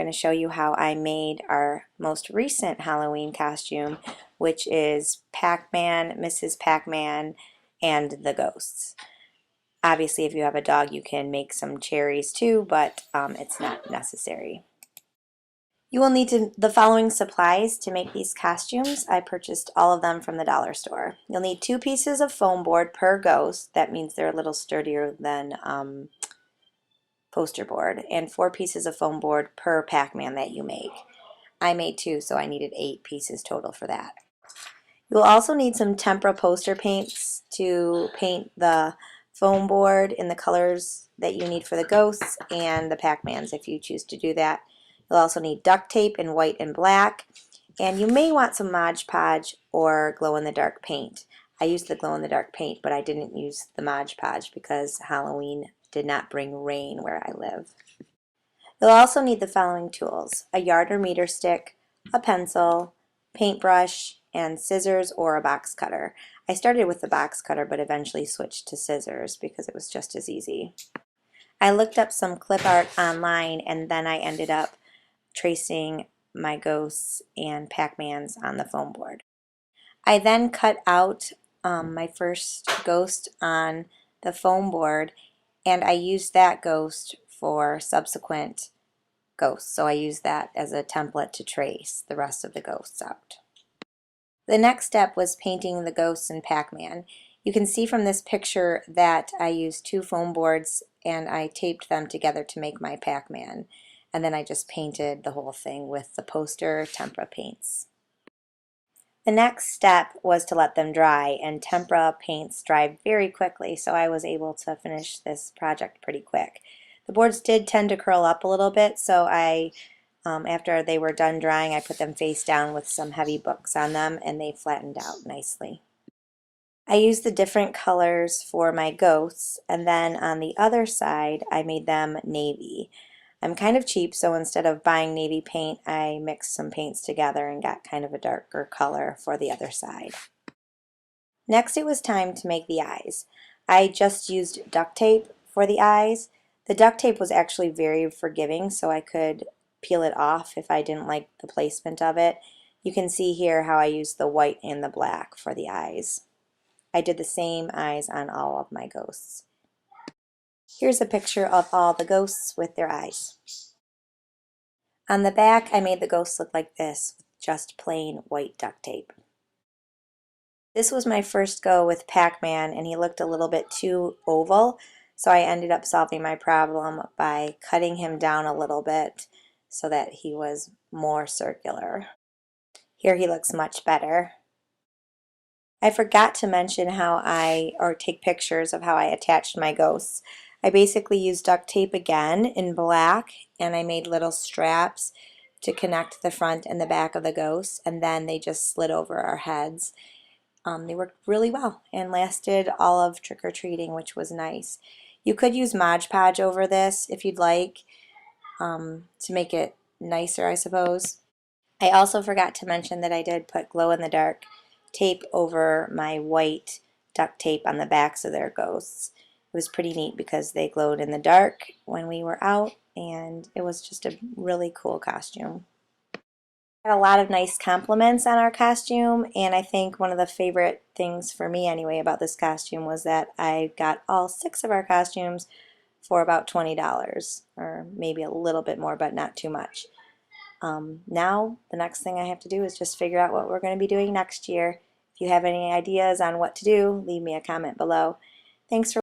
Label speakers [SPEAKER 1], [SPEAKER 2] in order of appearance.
[SPEAKER 1] I'm going to show you how I made our most recent Halloween costume, which is Pac-Man, Mrs. Pac-Man, and the ghosts. Obviously, if you have a dog, you can make some cherries too, but it's not necessary. You will need the following supplies to make these costumes. I purchased all of them from the dollar store. You'll need 2 pieces of foam board per ghost. That means they're a little sturdier than poster board, and 4 pieces of foam board per Pac-Man that you make. I made 2, so I needed 8 pieces total for that. You'll also need some tempera poster paints to paint the foam board in the colors that you need for the ghosts and the Pac-Mans if you choose to do that. You'll also need duct tape in white and black, and you may want some Mod Podge or glow-in-the-dark paint. I used the glow-in-the-dark paint, but I didn't use the Mod Podge because Halloween did not bring rain where I live. You'll also need the following tools: a yard or meter stick, a pencil, paintbrush, and scissors or a box cutter. I started with the box cutter but eventually switched to scissors because it was just as easy. I looked up some clip art online and then I ended up tracing my ghosts and Pac-Mans on the foam board. I then cut out my first ghost on the foam board, and I used that ghost for subsequent ghosts. So I used that as a template to trace the rest of the ghosts out. The next step was painting the ghosts in Pac-Man. You can see from this picture that I used 2 foam boards and I taped them together to make my Pac-Man. And then I just painted the whole thing with the poster tempera paints. The next step was to let them dry, and tempera paints dry very quickly, so I was able to finish this project pretty quick. The boards did tend to curl up a little bit, so after they were done drying, I put them face down with some heavy books on them, and they flattened out nicely. I used the different colors for my ghosts, and then on the other side, I made them navy. I'm kind of cheap, so instead of buying navy paint, I mixed some paints together and got kind of a darker color for the other side. Next, it was time to make the eyes. I just used duct tape for the eyes. The duct tape was actually very forgiving, so I could peel it off if I didn't like the placement of it. You can see here how I used the white and the black for the eyes. I did the same eyes on all of my ghosts. Here's a picture of all the ghosts with their eyes. On the back, I made the ghosts look like this, with just plain white duct tape. This was my first go with Pac-Man, and he looked a little bit too oval, so I ended up solving my problem by cutting him down a little bit so that he was more circular. Here he looks much better. I forgot to mention take pictures of how I attached my ghosts. I basically used duct tape again in black, and I made little straps to connect the front and the back of the ghosts, and then they just slid over our heads. They worked really well and lasted all of trick-or-treating, which was nice. You could use Mod Podge over this if you'd like, to make it nicer, I suppose. I also forgot to mention that I did put glow-in-the-dark tape over my white duct tape on the backs of their ghosts. It was pretty neat because they glowed in the dark when we were out, and it was just a really cool costume. Had a lot of nice compliments on our costume, and I think one of the favorite things for me anyway about this costume was that I got all 6 of our costumes for about $20, or maybe a little bit more, but not too much. Now the next thing I have to do is just figure out what we're going to be doing next year. If you have any ideas on what to do, leave me a comment below. Thanks for